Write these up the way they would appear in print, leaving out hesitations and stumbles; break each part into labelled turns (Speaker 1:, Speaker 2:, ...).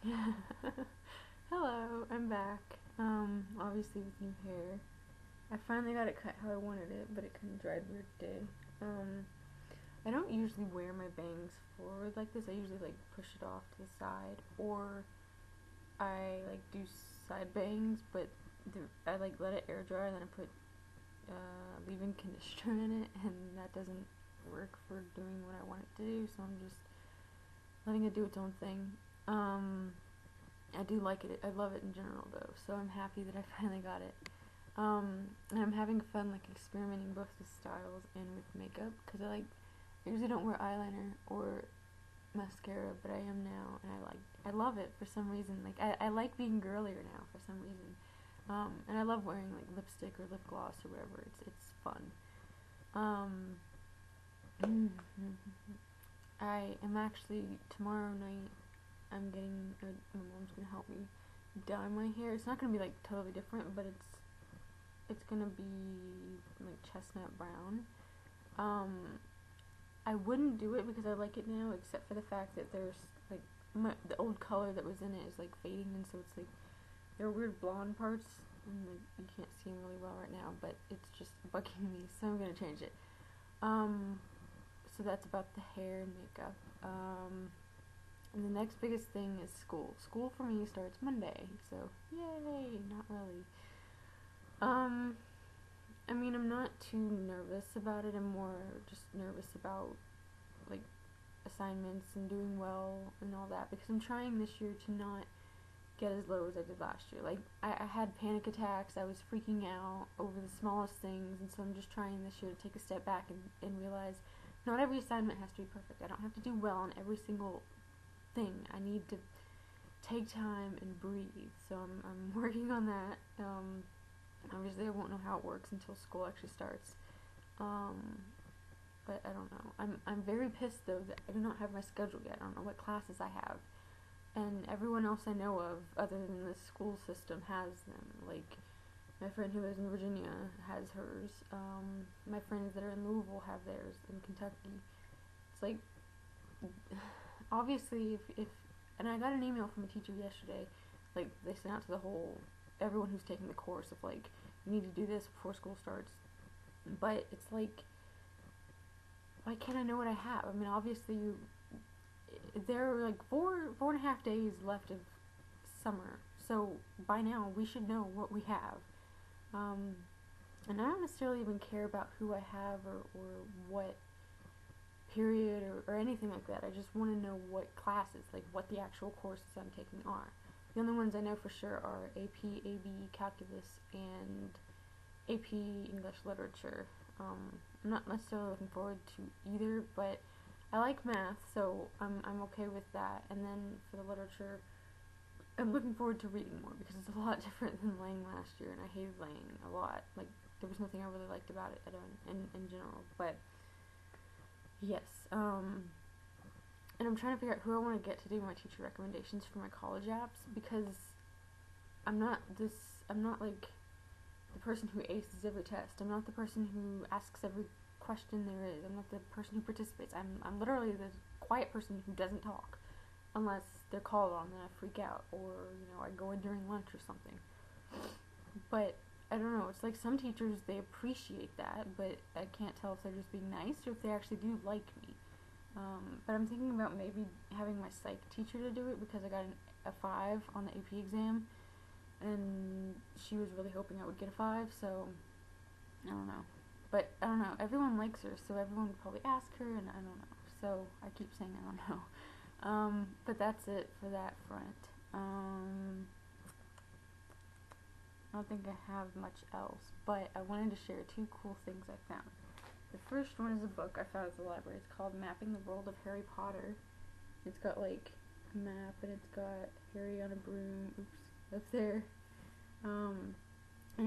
Speaker 1: Hello, I'm back. Obviously with new hair. I finally got it cut how I wanted it, but it kind of dried weird today. Um, I don't usually wear my bangs forward like this. I usually like push it off to the side, or I like do side bangs, but I like let it air dry, and then I put leave-in conditioner in it, and that doesn't work for doing what I want it to do. So I'm just letting it do its own thing. I do like it. I love it in general though, so I'm happy that I finally got it. And I'm having fun like experimenting both with styles and with makeup because I usually don't wear eyeliner or mascara, but I am now, and I love it for some reason. Like I like being girlier now for some reason. And I love wearing like lipstick or lip gloss or whatever. It's fun. Um, I am actually tomorrow night. My mom's gonna help me dye my hair. It's not gonna be like totally different, but it's gonna be like chestnut brown. Um, I wouldn't do it because I like it now, except for the fact that there's like the old color that was in it is like fading, and so it's like there are weird blonde parts, and like, you can't see them really well right now, but it's just bugging me, so I'm gonna change it. Um, so that's about the hair and makeup. And the next biggest thing is school. School for me starts Monday, so yay! Not really. Um, I mean, I'm not too nervous about it. I'm more just nervous about like assignments and doing well and all that because I'm trying this year to not get as low as I did last year. Like I had panic attacks. I was freaking out over the smallest things, and so I'm just trying this year to take a step back and realize not every assignment has to be perfect. I don't have to do well on every single thing. I need to take time and breathe. So I'm working on that. Obviously, I won't know how it works until school actually starts. Um, but I don't know. I'm very pissed though that I do not have my schedule yet. I don't know what classes I have, and everyone else I know of, other than the school system, has them. Like my friend who lives in Virginia has hers. My friends that are in Louisville have theirs. In Kentucky, it's like obviously if and I got an email from a teacher yesterday, like they sent out to the whole everyone who's taking the course of like you need to do this before school starts, but it's like why can't I know what I have? I mean, obviously there are like four and a half days left of summer, so by now we should know what we have. Um, and I don't necessarily even care about who I have or what period or anything like that. I just want to know what classes, like what the actual courses I'm taking are. The only ones I know for sure are AP, AB, Calculus, and AP English Literature. I'm not necessarily looking forward to either, but I like math, so I'm okay with that. And then for the literature, I'm looking forward to reading more because it's a lot different than laying last year, and I hated laying a lot. Like there was nothing I really liked about it in general. But yes, and I'm trying to figure out who I want to get to do my teacher recommendations for my college apps because I'm not this. I'm not like the person who aces every test. I'm not the person who asks every question there is. I'm not the person who participates. I'm literally the quiet person who doesn't talk unless they're called on, then I freak out, or I go in during lunch or something. But I don't know. It's like some teachers, they appreciate that, but I can't tell if they're just being nice or if they actually do like me. But I'm thinking about maybe having my psych teacher to do it because I got a 5 on the AP exam, and she was really hoping I would get a 5, so I don't know. But I don't know. Everyone likes her, so everyone would probably ask her, and I don't know. So I keep saying I don't know. But that's it for that front. I don't think I have much else, but I wanted to share 2 cool things I found. The first one is a book I found at the library. It's called Mapping the World of Harry Potter. It's got like a map, and it's got Harry on a broom, oops, up there. And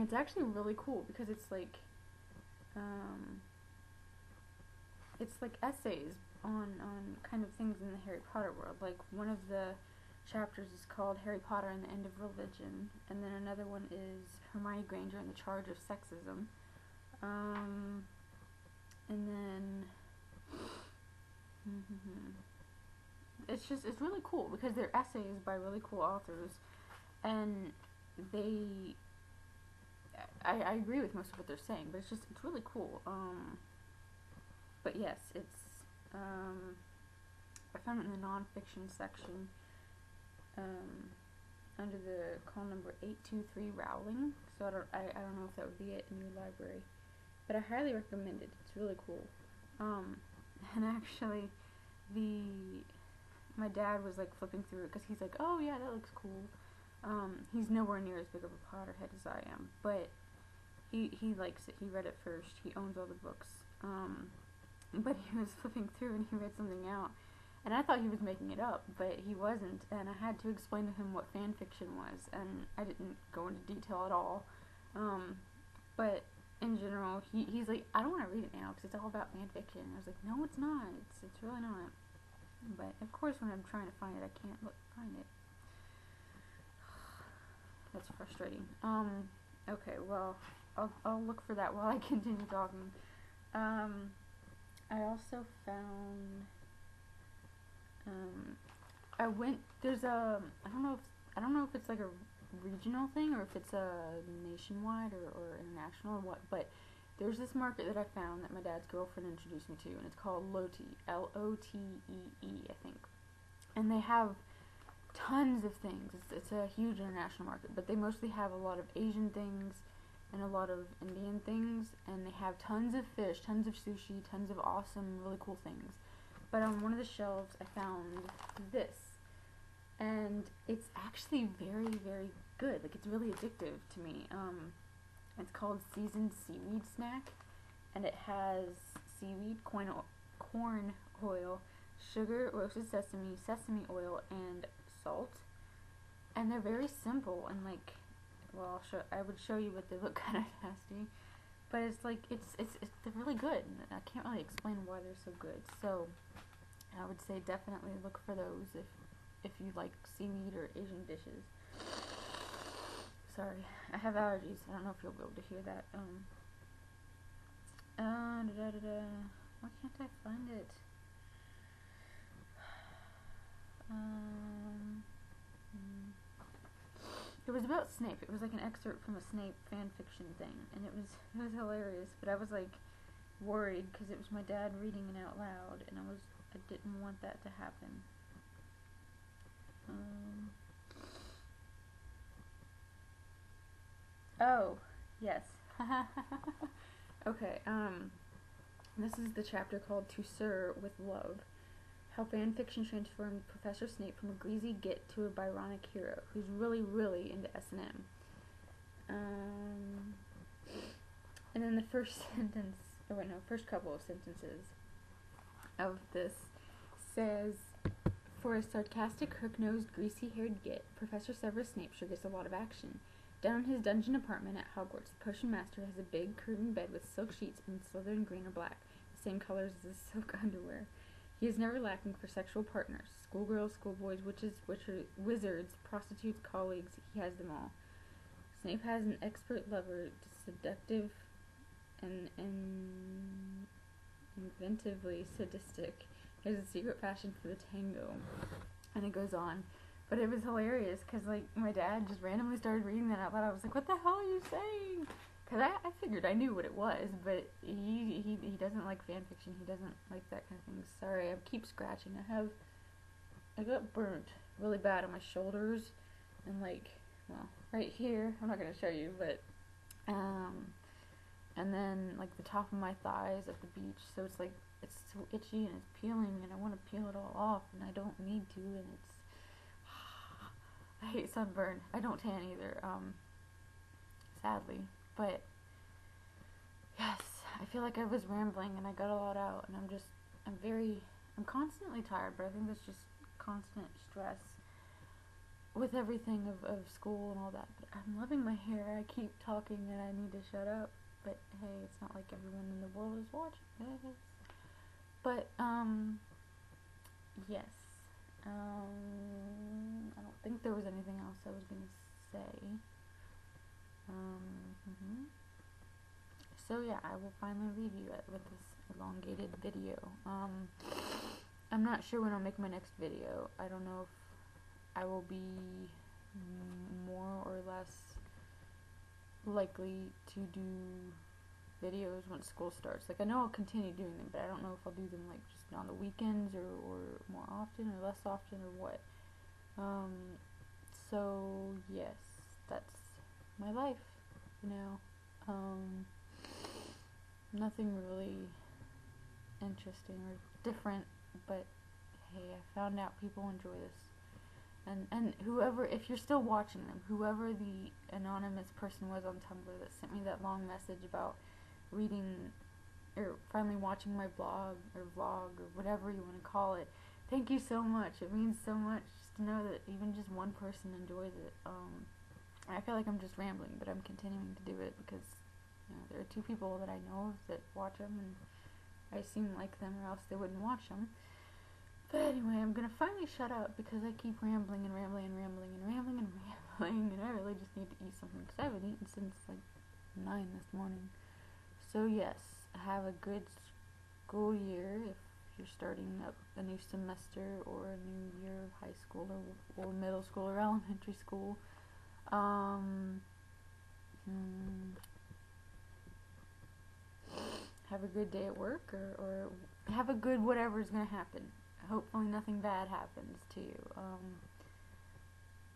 Speaker 1: it's actually really cool because um, it's like essays on kind of things in the Harry Potter world. Like one of the chapters is called Harry Potter and the End of Religion, and then another one is Hermione Granger and the Charge of Sexism. And then it's really cool because they're essays by really cool authors, and they I agree with most of what they're saying, but it's really cool. But yes, I found it in the nonfiction section, under the call number 823 Rowling. So I don't know if that would be it in your library, but I highly recommend it. It's really cool. And actually, my dad was like flipping through it because he's like, oh yeah, that looks cool. He's nowhere near as big of a Potterhead as I am, but he likes it. He read it first. He owns all the books. But he was flipping through and he read something out, and I thought he was making it up, but he wasn't. And I had to explain to him what fan fiction was, and I didn't go into detail at all. But in general, he's like, I don't want to read it now because it's all about fan fiction. And I was like, no, it's not. It's really not. But of course, when I'm trying to find it, I can't find it. That's frustrating. Okay, well, I'll look for that while I continue talking. I also found, there's I don't know if it's like a regional thing or if it's a nationwide or international or what, but there's this market that I found that my dad's girlfriend introduced me to, and it's called Lotee, L-O-T-E-E, I think. And they have tons of things. It's a huge international market, but they mostly have a lot of Asian things and a lot of Indian things, and they have tons of fish, tons of sushi, tons of awesome, really cool things. But on one of the shelves, I found this, and it's actually very, very good. Like, it's really addictive to me. It's called Seasoned Seaweed Snack, and it has seaweed, corn oil, sugar, roasted sesame oil, and salt. And they're very simple, and like, well, I would show you, but they look kind of nasty. But it's like, they're really good. I can't really explain why they're so good. So I would say definitely look for those if you like seaweed or Asian dishes. Sorry, I have allergies. I don't know if you'll be able to hear that. Why can't I find it? It was about Snape. It was like an excerpt from a Snape fan fiction thing, and it was hilarious. But I was like worried because it was my dad reading it out loud, and I didn't want that to happen. Oh, yes. Okay. This is the chapter called "To Sir with Love." How fanfiction transformed Professor Snape from a greasy git to a Byronic hero who's really, really into S&M. And then the first first couple of sentences of this says, for a sarcastic, hook-nosed, greasy-haired git, Professor Severus Snape sure gets a lot of action. Down in his dungeon apartment at Hogwarts, the potion master has a big curtained bed with silk sheets in Slytherin green or black, the same colors as his silk underwear. He is never lacking for sexual partners. Schoolgirls, schoolboys, witches, wizards, prostitutes, colleagues, he has them all. Snape has an expert lover, seductive and inventively sadistic. He has a secret passion for the tango. And it goes on. But it was hilarious because, like, my dad just randomly started reading that out loud. I was like, what the hell are you saying? Because I figured I knew what it was, but he doesn't like fan fiction. He doesn't like that kind of thing. Sorry, I keep scratching. I got burnt really bad on my shoulders and, like, well, right here. I'm not going to show you, but, and then, like, the top of my thighs at the beach. So it's, like, it's so itchy and it's peeling and I want to peel it all off and I don't need to, and it's, I hate sunburn. I don't tan either, sadly. But, yes, I feel like I was rambling and I got a lot out, and I'm constantly tired, but I think that's just constant stress with everything of school and all that. But I'm loving my hair. I keep talking and I need to shut up, but hey, it's not like everyone in the world is watching this. But, yes, I don't think there was anything else I was going to say. So yeah, I will finally leave you with this elongated video. I'm not sure when I'll make my next video. I don't know if I will be more or less likely to do videos when school starts. Like, I know I'll continue doing them, but I don't know if I'll do them, like, just on the weekends or more often or less often or what. So, yes, that's my life, you know. Nothing really interesting or different, but hey, I found out people enjoy this. And whoever, if you're still watching them, whoever the anonymous person was on Tumblr that sent me that long message about reading or finally watching my blog or vlog or whatever you want to call it, thank you so much. It means so much just to know that even just one person enjoys it. I feel like I'm just rambling, but I'm continuing to do it because, you know, there are 2 people that I know of that watch them, and I seem like them, or else they wouldn't watch them. But anyway, I'm gonna finally shut up because I keep rambling and rambling and rambling and rambling and rambling, and I really just need to eat something because I haven't eaten since like 9 this morning. So yes, have a good school year if you're starting up a new semester or a new year of high school or middle school or elementary school. Have a good day at work, or have a good whatever's gonna happen. Hopefully nothing bad happens to you.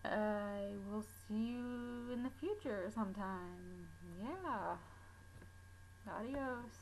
Speaker 1: I will see you in the future sometime. Yeah. Adios.